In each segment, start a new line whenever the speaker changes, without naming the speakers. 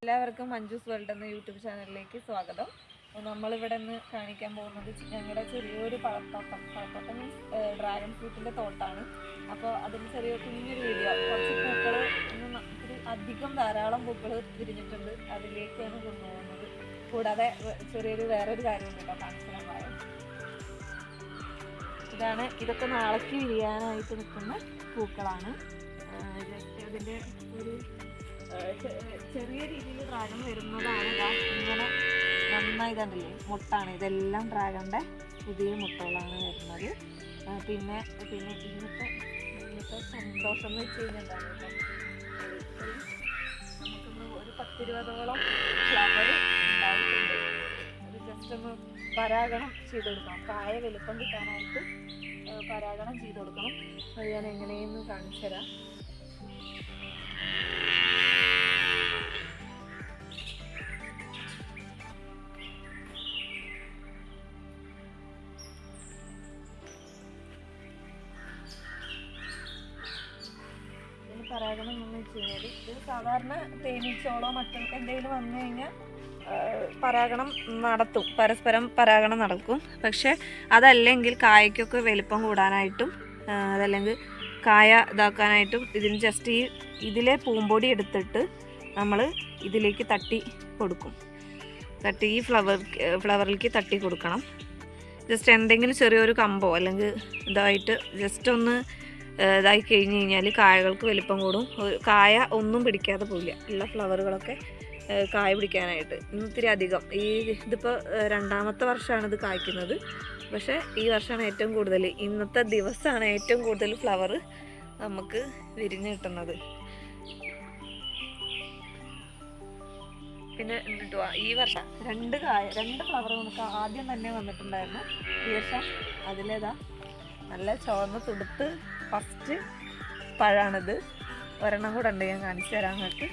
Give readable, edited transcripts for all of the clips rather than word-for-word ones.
എല്ലാവർക്കും മഞ്ജൂസ് വേൾഡ് എന്ന യൂട്യൂബ് ചാനലിലേക്ക് സ്വാഗതം. നമ്മളിവിടെ നിന്ന് കാണിക്കാൻ പോകുന്നത് ഞങ്ങളുടെ ചെറിയൊരു പഴത്തോട്ടം മീൻസ് ഡ്രാഗൺ ഫ്രൂട്ടിൻ്റെ തോട്ടാണ്. അപ്പോൾ അതിന് ചെറിയൊരു കുഞ്ഞൊരു വീഡിയോ, കുറച്ച് പൂക്കൾ ഇത്തിരി അധികം ധാരാളം പൂക്കൾ വിരിഞ്ഞിട്ടുണ്ട്, അതിലേക്കാണ് കൊണ്ടുപോകുന്നത്. കൂടാതെ ചെറിയൊരു വേറൊരു കാര്യമുണ്ട് കേട്ടോ, കാണിച്ചാൽ പറയാം. ഇതൊക്കെ നാളേക്ക് വിരിയാനായിട്ട് നിൽക്കുന്ന പൂക്കളാണ്. ജസ്റ്റ് അതിൻ്റെ ഒരു ചെറിയ രീതിയിൽ ഡ്രാഗൺ വരുന്നതാണ്. ഇങ്ങനെ നന്നായി കണ്ടില്ലേ, മുട്ടാണ്. ഇതെല്ലാം ഡ്രാഗണിൻ്റെ പുതിയ മുട്ടകളാണ് വരുന്നത്. പിന്നെ ഇന്നത്തെ സന്തോഷം എന്ന് വെച്ച് കഴിഞ്ഞാൽ എന്താണ് കേട്ടോ, നമുക്കൊന്ന് ഒരു 10-20ഓളം ഫ്ലവർ ഉണ്ടായിട്ടുണ്ട്. അത് ജസ്റ്റ് ഒന്ന് പരാഗണം ചെയ്ത് കൊടുക്കണം. കായ വലുപ്പം കിട്ടാനായിട്ട് പരാഗണം ചെയ്ത് കൊടുക്കണം. അത് ഞാൻ എങ്ങനെയെന്ന് കാണിച്ചു തരാം. പരാഗണം എന്ന് വെച്ച് കഴിഞ്ഞാൽ ഇത് സാധാരണ തേനീച്ചോളോ മറ്റൊക്കെ എന്തെങ്കിലും വന്നു കഴിഞ്ഞാൽ പരാഗണം നടത്തും, പരസ്പരം പരാഗണം നടക്കും. പക്ഷെ അതല്ലെങ്കിൽ കായക്കൊക്കെ വലിപ്പം കൂടാനായിട്ടും അതല്ലെങ്കിൽ കായ ഇതാക്കാനായിട്ടും ഇതിന് ജസ്റ്റ് ഇതിലെ പൂമ്പൊടി എടുത്തിട്ട് നമ്മൾ ഇതിലേക്ക് തട്ടി കൊടുക്കും. ഈ ഫ്ലവറിലേക്ക് തട്ടി കൊടുക്കണം. ജസ്റ്റ് എന്തെങ്കിലും ചെറിയൊരു കമ്പോ അല്ലെങ്കിൽ ഇതായിട്ട് ജസ്റ്റ് ഒന്ന് ഇതായി കഴിഞ്ഞ് കഴിഞ്ഞാൽ കായകൾക്ക് വലിപ്പം കൂടും. കായ ഒന്നും പിടിക്കാതെ പോവില്ല, ഉള്ള ഫ്ലവറുകളൊക്കെ കായ പിടിക്കാനായിട്ട് ഇത്തിരി അധികം. ഇതിപ്പോൾ 2ാമത്തെ വർഷമാണ് ഇത് കായ്ക്കുന്നത്. പക്ഷേ ഈ വർഷമാണ് ഏറ്റവും കൂടുതൽ, ഇന്നത്തെ ദിവസമാണ് ഏറ്റവും കൂടുതൽ ഫ്ലവർ നമുക്ക് വിരിഞ്ഞ് കിട്ടുന്നത്. പിന്നെ എന്നിട്ടോ ഈ വർഷം 2 ഫ്ലവർ നമുക്ക് ആദ്യം തന്നെ വന്നിട്ടുണ്ടായിരുന്നു. ഈ വർഷം അതിലേതാ നല്ല ചുവന്ന് തുടുത്ത് ഫസ്റ്റ് പഴമാണിത്. ഒരെണ്ണം കൂടെ ഉണ്ട്, ഞാൻ കാണിച്ചു തരാം നിങ്ങൾക്ക്.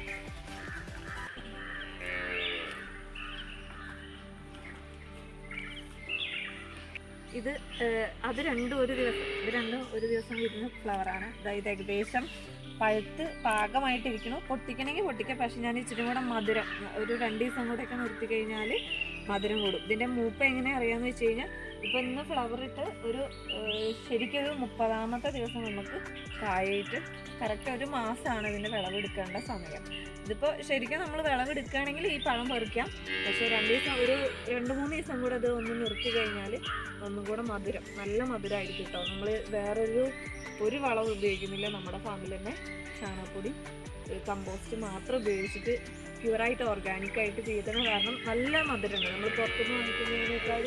അത് രണ്ടും ഒരു ദിവസം വരുന്ന ഫ്ലവറാണ്. അതായത് ഏകദേശം പഴുത്ത് പാകമായിട്ടിരിക്കണം. പൊട്ടിക്കണമെങ്കിൽ പൊട്ടിക്കാം, പക്ഷെ ഞാൻ ഇച്ചിരി കൂടെ മധുരം ഒരു 2 ദിവസം കൂടെയൊക്കെ നിർത്തി കഴിഞ്ഞാൽ മധുരം കൂടും. ഇതിൻ്റെ മൂപ്പ് എങ്ങനെ അറിയാമെന്ന് വെച്ച് കഴിഞ്ഞാൽ ഇപ്പോൾ ഇന്ന് ഫ്ലവർ ഇട്ട് ശരിക്കൊരു 30ാമത്തെ ദിവസം നമുക്ക് കായായിട്ട് കറക്റ്റ് 1 മാസമാണ് ഇതിൻ്റെ വിളവെടുക്കേണ്ട സമയം. ഇതിപ്പോൾ ശരിക്കും നമ്മൾ വിളവെടുക്കുകയാണെങ്കിൽ ഈ പഴം പറിക്കാം. പക്ഷേ 2-3 ദിവസം കൂടെ അത് ഒന്ന് നിർത്തി കഴിഞ്ഞാൽ ഒന്നും കൂടെ നല്ല മധുരമായിരിക്കും കേട്ടോ. നമ്മൾ ഒരു വളം ഉപയോഗിക്കുന്നില്ല. നമ്മുടെ ഫാമിൽ തന്നെ ചാണകപ്പൊടി, കമ്പോസ്റ്റ് മാത്രം ഉപയോഗിച്ചിട്ട് പ്യുവറായിട്ട് ഓർഗാനിക്കായിട്ട് ചെയ്തത് കാരണം നല്ല മധുരമുണ്ട്. നമ്മൾ പുറത്തുനിന്ന് വാങ്ങിക്കുന്നതിനേക്കാൾ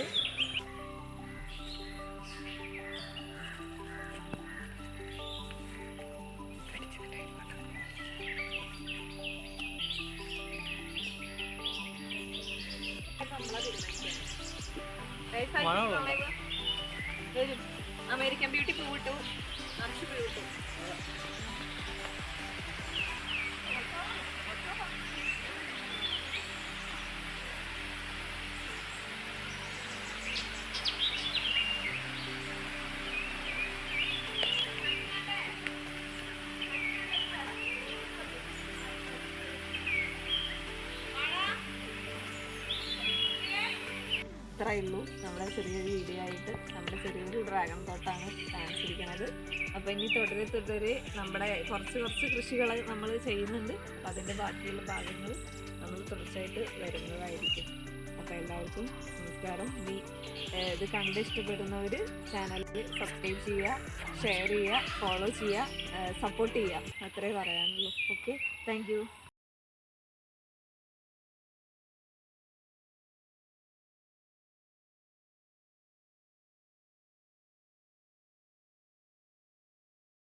അമേരിക്കൻ ബ്യൂട്ടി പൂവിട്ടു, നർച്ച് പൂവിട്ടു. ഇത്രയേ ഉള്ളൂ നമ്മളെ ചെറിയൊരു വീഡിയോ ആയിട്ട്. നമ്മുടെ ചെറിയൊരു ഡ്രാഗൺ തോട്ടാണ് കാണിച്ചിരിക്കുന്നത്. അപ്പോൾ ഇനി തുടരെ നമ്മുടെ കുറച്ച് കൃഷികൾ നമ്മൾ ചെയ്യുന്നുണ്ട്. അപ്പോൾ അതിൻ്റെ ബാക്കിയുള്ള ഭാഗങ്ങൾ നമ്മൾ തുടർച്ചയായിട്ട് വരുന്നതായിരിക്കും. അപ്പോൾ എല്ലാവർക്കും നമസ്കാരം. ഇത് കണ്ട് ഇഷ്ടപ്പെടുന്നവർ ചാനലിൽ സബ്സ്ക്രൈബ് ചെയ്യുക, ഷെയർ ചെയ്യുക, ഫോളോ ചെയ്യുക, സപ്പോർട്ട് ചെയ്യുക. അത്രേ പറയാനുള്ളൂ. Okay, thank you.